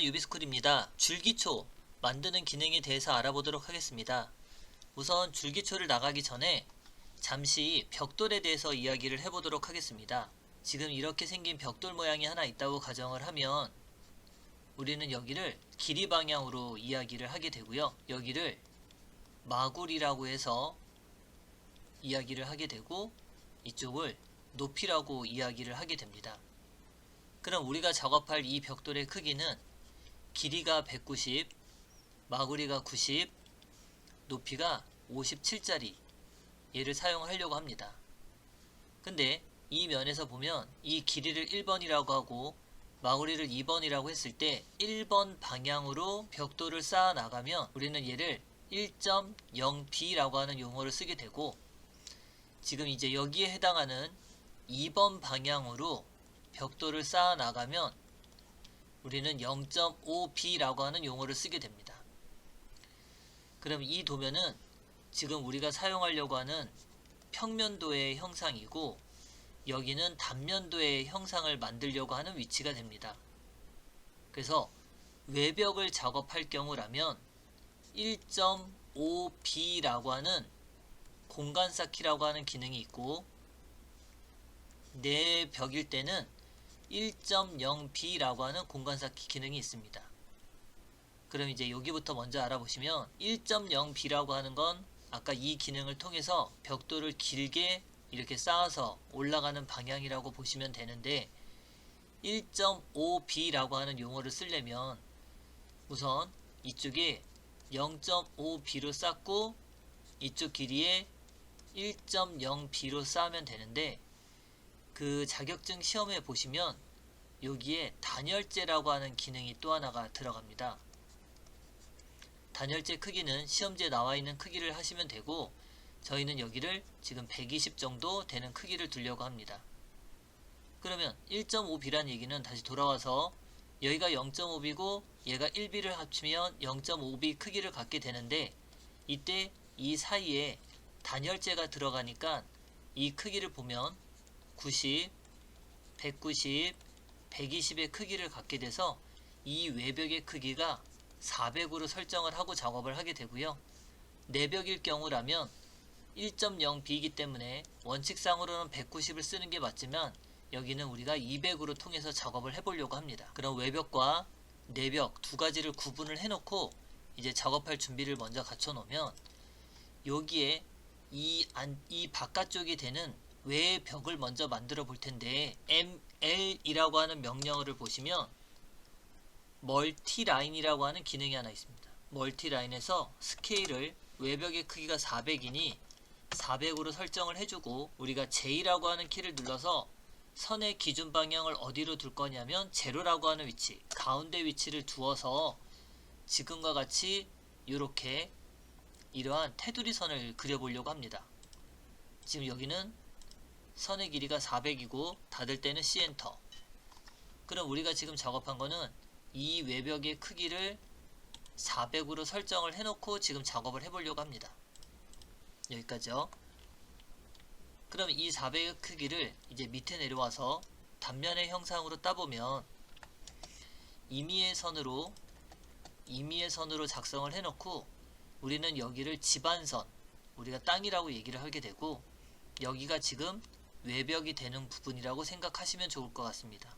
유비스쿨입니다. 줄기초 만드는 기능에 대해서 알아보도록 하겠습니다. 우선 줄기초를 나가기 전에 잠시 벽돌에 대해서 이야기를 해보도록 하겠습니다. 지금 이렇게 생긴 벽돌 모양이 하나 있다고 가정을 하면 우리는 여기를 길이 방향으로 이야기를 하게 되고요. 여기를 마굴이라고 해서 이야기를 하게 되고 이쪽을 높이라고 이야기를 하게 됩니다. 그럼 우리가 작업할 이 벽돌의 크기는 길이가 190, 마구리가 90, 높이가 57짜리 얘를 사용하려고 합니다. 근데 이 면에서 보면 이 길이를 1번이라고 하고 마구리를 2번이라고 했을 때 1번 방향으로 벽돌을 쌓아 나가면 우리는 얘를 1.0b라고 하는 용어를 쓰게 되고, 지금 이제 여기에 해당하는 2번 방향으로 벽돌을 쌓아 나가면 우리는 0.5b라고 하는 용어를 쓰게 됩니다. 그럼 이 도면은 지금 우리가 사용하려고 하는 평면도의 형상이고, 여기는 단면도의 형상을 만들려고 하는 위치가 됩니다. 그래서 외벽을 작업할 경우라면 1.5b라고 하는 공간 쌓기라고 하는 기능이 있고, 내 벽일 때는 1.0b라고 하는 공간 쌓기 기능이 있습니다. 그럼 이제 여기부터 먼저 알아보시면 1.0b라고 하는 건 아까 이 기능을 통해서 벽돌을 길게 이렇게 쌓아서 올라가는 방향이라고 보시면 되는데, 1.5b라고 하는 용어를 쓰려면 우선 이쪽에 0.5b로 쌓고 이쪽 길이에 1.0b로 쌓으면 되는데, 그 자격증 시험에 보시면 여기에 단열재라고 하는 기능이 또 하나가 들어갑니다. 단열재 크기는 시험지에 나와 있는 크기를 하시면 되고, 저희는 여기를 지금 120 정도 되는 크기를 두려고 합니다. 그러면 1.5b란 얘기는 다시 돌아와서 여기가 0.5b고 얘가 1b를 합치면 0.5b 크기를 갖게 되는데, 이때 이 사이에 단열재가 들어가니까 이 크기를 보면 90, 190, 120의 크기를 갖게 돼서 이 외벽의 크기가 400으로 설정을 하고 작업을 하게 되고요. 내벽일 경우라면 1.0b이기 때문에 원칙상으로는 190을 쓰는 게 맞지만 여기는 우리가 200으로 통해서 작업을 해보려고 합니다. 그럼 외벽과 내벽 두 가지를 구분을 해놓고 이제 작업할 준비를 먼저 갖춰 놓으면, 여기에 이 바깥쪽이 되는 외벽을 먼저 만들어 볼 텐데, ml이라고 하는 명령어를 보시면 멀티라인이라고 하는 기능이 하나 있습니다. 멀티라인에서 스케일을 외벽의 크기가 400이니 400으로 설정을 해주고, 우리가 J라고 하는 키를 눌러서 선의 기준 방향을 어디로 둘 거냐면 제로라고 하는 위치, 가운데 위치를 두어서 지금과 같이 이렇게 이러한 테두리 선을 그려보려고 합니다. 지금 여기는 선의 길이가 400이고 닫을 때는 C엔터. 그럼 우리가 지금 작업한 거는 이 외벽의 크기를 400으로 설정을 해놓고 지금 작업을 해보려고 합니다. 여기까지요. 그럼 이 400의 크기를 이제 밑에 내려와서 단면의 형상으로 따보면 임의의 선으로 작성을 해놓고, 우리는 여기를 지반선, 우리가 땅이라고 얘기를 하게 되고, 여기가 지금 외벽이 되는 부분이라고 생각하시면 좋을 것 같습니다.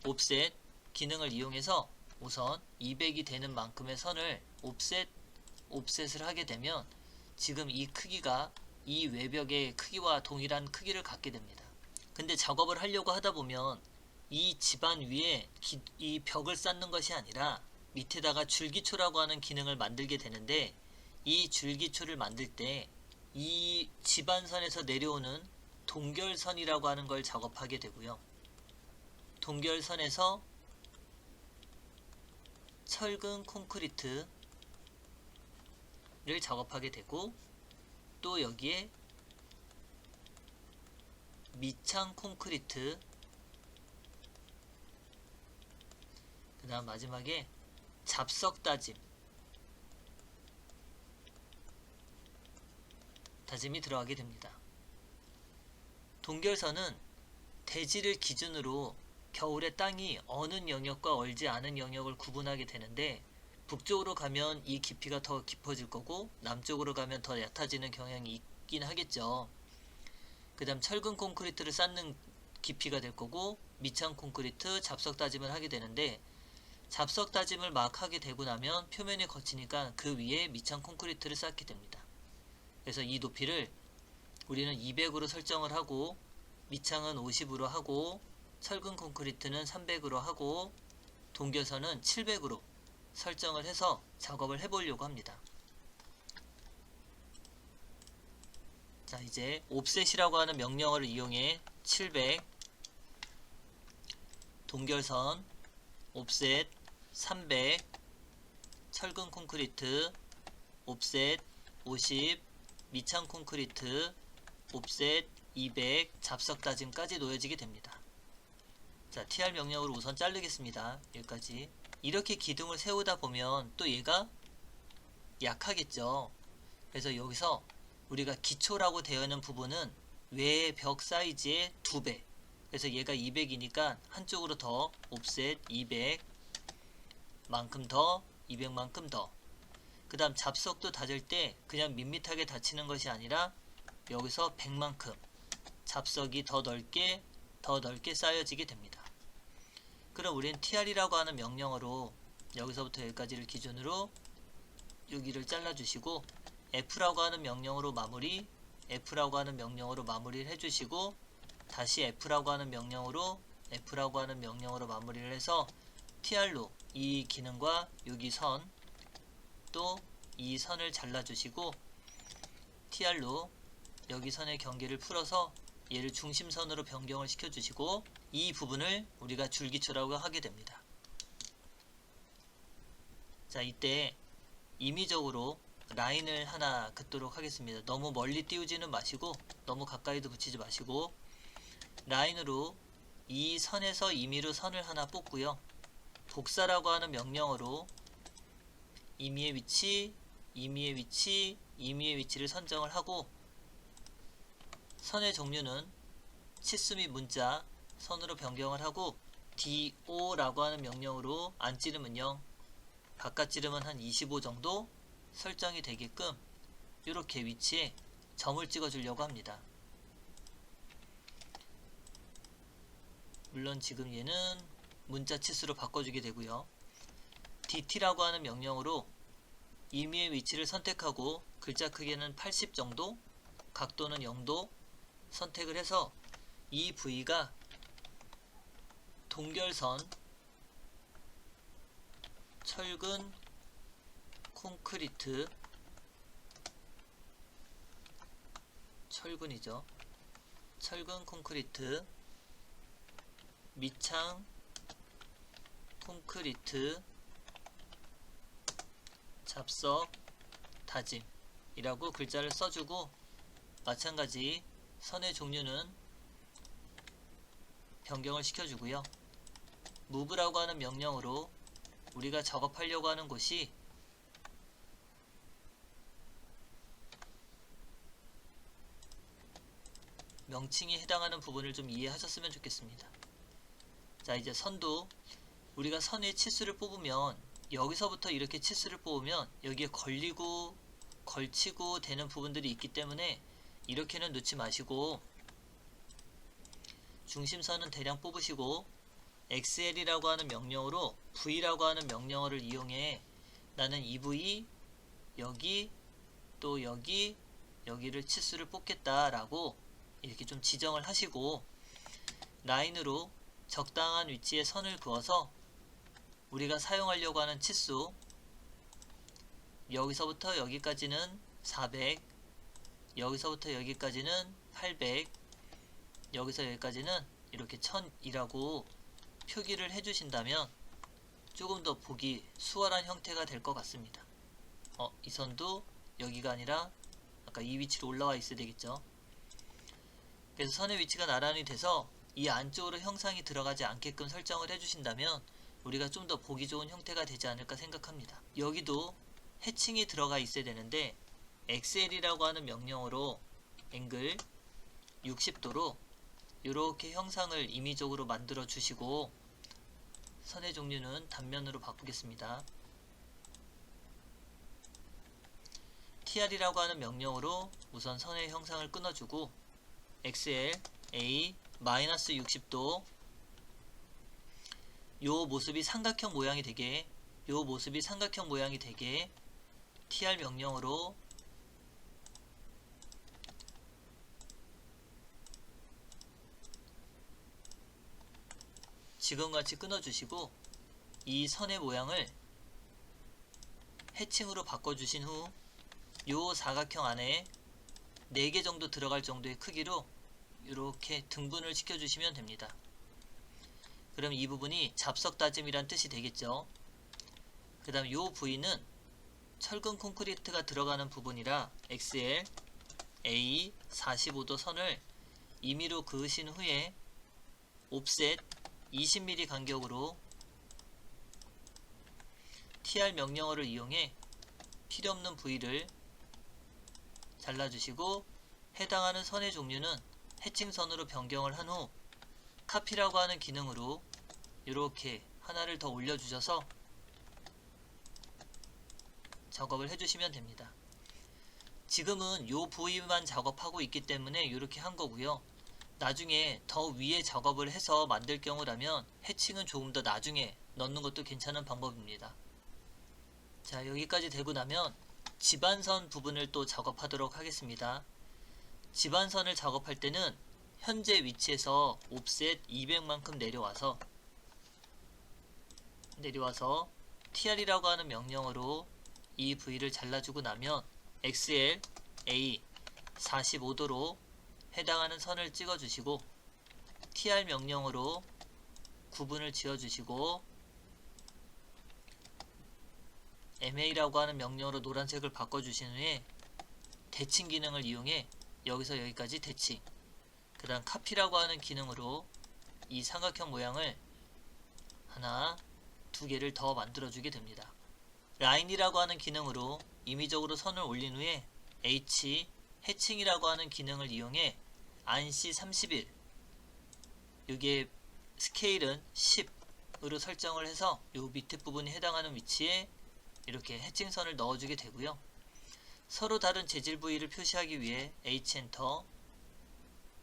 옵셋 기능을 이용해서 우선 200이 되는 만큼의 선을 옵셋을 하게 되면 지금 이 크기가 이 외벽의 크기와 동일한 크기를 갖게 됩니다. 근데 작업을 하려고 하다 보면 이 집안 위에 이 벽을 쌓는 것이 아니라 밑에다가 줄기초라고 하는 기능을 만들게 되는데, 이 줄기초를 만들 때 이 집안선에서 내려오는 동결선이라고 하는 걸 작업하게 되고요. 동결선에서 철근 콘크리트를 작업하게 되고, 또 여기에 밑창 콘크리트, 그 다음 마지막에 잡석 다짐이 들어가게 됩니다. 동결선은 대지를 기준으로 겨울에 땅이 어느 영역과 얼지 않은 영역을 구분하게 되는데, 북쪽으로 가면 이 깊이가 더 깊어질 거고 남쪽으로 가면 더 얕아지는 경향이 있긴 하겠죠. 그 다음 철근 콘크리트를 쌓는 깊이가 될 거고, 밑창 콘크리트, 잡석 다짐을 하게 되는데, 잡석 다짐을 막 하게 되고 나면 표면이 거치니까 그 위에 밑창 콘크리트를 쌓게 됩니다. 그래서 이 높이를 우리는 200으로 설정을 하고, 밑창은 50으로 하고, 철근 콘크리트는 300으로 하고, 동결선은 700으로 설정을 해서 작업을 해보려고 합니다. 자, 이제 옵셋이라고 하는 명령어를 이용해 700, 동결선, 옵셋 300, 철근 콘크리트, 옵셋 50, 밑창 콘크리트, 옵셋 200, 잡석 다짐까지 놓여지게 됩니다. 자, TR 명령으로 우선 자르겠습니다. 여기까지. 이렇게 기둥을 세우다 보면 또 얘가 약하겠죠. 그래서 여기서 우리가 기초라고 되어 있는 부분은 외의 벽 사이즈의 2배. 그래서 얘가 200이니까 한쪽으로 더 옵셋 200 만큼 더, 200만큼 더. 그 다음 잡석도 다질 때 그냥 밋밋하게 닫히는 것이 아니라 여기서 100만큼 잡석이 더 넓게 쌓여지게 됩니다. 그럼 우리는 TR이라고 하는 명령어로 여기서부터 여기까지를 기준으로 여기를 잘라주시고, F라고 하는 명령어로 F라고 하는 명령어로 마무리를 해주시고, 다시 F라고 하는 명령어로 마무리를 해서 TR로 이 기능과 여기 선, 또 이 선을 잘라주시고, TR로 여기 선의 경계를 풀어서 얘를 중심선으로 변경을 시켜주시고, 이 부분을 우리가 줄기초라고 하게 됩니다. 자, 이때 임의적으로 라인을 하나 긋도록 하겠습니다. 너무 멀리 띄우지는 마시고 너무 가까이도 붙이지 마시고, 라인으로 이 선에서 임의로 선을 하나 뽑고요. 복사라고 하는 명령어로 임의의 위치를 선정을 하고, 선의 종류는 치수 및 문자 선으로 변경을 하고, DO라고 하는 명령으로 안 찌르면 0, 바깥 찌르면 한 25 정도 설정이 되게끔 이렇게 위치에 점을 찍어 주려고 합니다. 물론 지금 얘는 문자 치수로 바꿔주게 되고요. DT라고 하는 명령으로 임의의 위치를 선택하고 글자 크기는 80 정도, 각도는 0도 선택을 해서 이 부위가 동결선, 철근 콘크리트, 철근이죠. 철근 콘크리트, 밑창 콘크리트, 잡석 다짐이라고 글자를 써주고, 마찬가지 선의 종류는 변경을 시켜주고요. move라고 하는 명령으로 우리가 작업하려고 하는 곳이 명칭에 해당하는 부분을 좀 이해하셨으면 좋겠습니다. 자, 이제 선도 우리가 선의 치수를 뽑으면, 여기서부터 이렇게 치수를 뽑으면 여기에 걸치고 되는 부분들이 있기 때문에 이렇게는 놓지 마시고, 중심선은 대략 뽑으시고, XL이라고 하는 명령어로 V라고 하는 명령어를 이용해 나는 이 부위, 여기, 또 여기를 치수를 뽑겠다라고 이렇게 좀 지정을 하시고, 라인으로 적당한 위치에 선을 그어서 우리가 사용하려고 하는 치수, 여기서부터 여기까지는 400, 여기서부터 여기까지는 800, 여기서 여기까지는 이렇게 1000이라고 표기를 해주신다면 조금 더 보기 수월한 형태가 될 것 같습니다. 이 선도 여기가 아니라 아까 이 위치로 올라와 있어야 되겠죠. 그래서 선의 위치가 나란히 돼서 이 안쪽으로 형상이 들어가지 않게끔 설정을 해주신다면 우리가 좀 더 보기 좋은 형태가 되지 않을까 생각합니다. 여기도 해칭이 들어가 있어야 되는데, XL이라고 하는 명령어로 앵글 60도로 이렇게 형상을 임의적으로 만들어 주시고 선의 종류는 단면으로 바꾸겠습니다. tr이라고 하는 명령으로 우선 선의 형상을 끊어주고 xl a -60도 요 모습이 삼각형 모양이 되게 tr 명령으로 지금같이 끊어주시고 이 선의 모양을 해칭으로 바꿔주신 후 요 사각형 안에 4개 정도 들어갈 정도의 크기로 이렇게 등분을 시켜주시면 됩니다. 그럼 이 부분이 잡석 다짐이란 뜻이 되겠죠. 그 다음 요 부위는 철근 콘크리트가 들어가는 부분이라 XL A 45도 선을 임의로 그으신 후에 옵셋 20mm 간격으로 TR 명령어를 이용해 필요없는 부위를 잘라주시고 해당하는 선의 종류는 해칭선으로 변경을 한 후 카피라고 하는 기능으로 이렇게 하나를 더 올려주셔서 작업을 해주시면 됩니다. 지금은 요 부위만 작업하고 있기 때문에 이렇게 한 거고요. 나중에 더 위에 작업을 해서 만들 경우라면 해칭은 조금 더 나중에 넣는 것도 괜찮은 방법입니다. 자, 여기까지 되고 나면 집안선 부분을 또 작업하도록 하겠습니다. 집안선을 작업할 때는 현재 위치에서 옵셋 200만큼 내려와서 tr이라고 하는 명령어로 이 부위를 잘라주고 나면 XL A 45도로 해당하는 선을 찍어주시고 tr 명령어로 구분을 지어주시고 ma라고 하는 명령어로 노란색을 바꿔주신 후에 대칭 기능을 이용해 여기서 여기까지 대칭, 그 다음 카피라고 하는 기능으로 이 삼각형 모양을 하나, 두 개를 더 만들어주게 됩니다. 라인이라고 하는 기능으로 임의적으로 선을 올린 후에 H 해칭이라고 하는 기능을 이용해 안시 31, 여기에 스케일은 10으로 설정을 해서 요 밑에 부분이 해당하는 위치에 이렇게 해칭선을 넣어주게 되고요. 서로 다른 재질 부위를 표시하기 위해 H 엔터,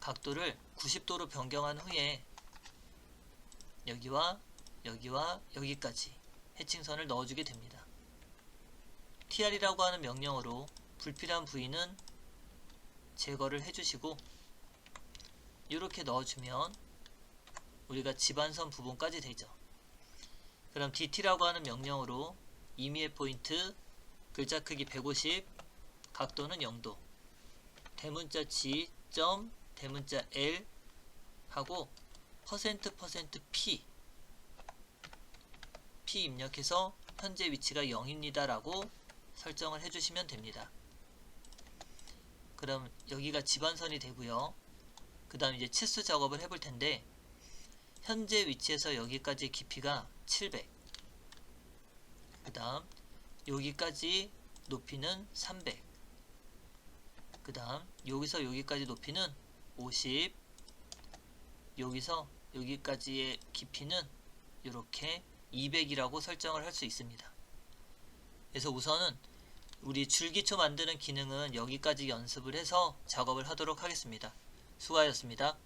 각도를 90도로 변경한 후에 여기와 여기까지 해칭선을 넣어주게 됩니다. tr이라고 하는 명령어로 불필요한 부위는 제거를 해주시고 이렇게 넣어주면 우리가 집안선 부분까지 되죠. 그럼 dt라고 하는 명령어로 임의의 포인트, 글자 크기 150, 각도는 0도, 대문자 G, 대문자 L 하고 %% P 입력해서 현재 위치가 0입니다 라고 설정을 해주시면 됩니다. 그럼 여기가 집안선이 되고요. 그 다음 이제 치수 작업을 해볼 텐데 현재 위치에서 여기까지 깊이가 700, 그 다음 여기까지 높이는 300, 그 다음 여기서 여기까지 높이는 50, 여기서 여기까지의 깊이는 이렇게 200이라고 설정을 할 수 있습니다. 그래서 우선은 우리 줄기초 만드는 기능은 여기까지 연습을 해서 작업을 하도록 하겠습니다. 수고하셨습니다.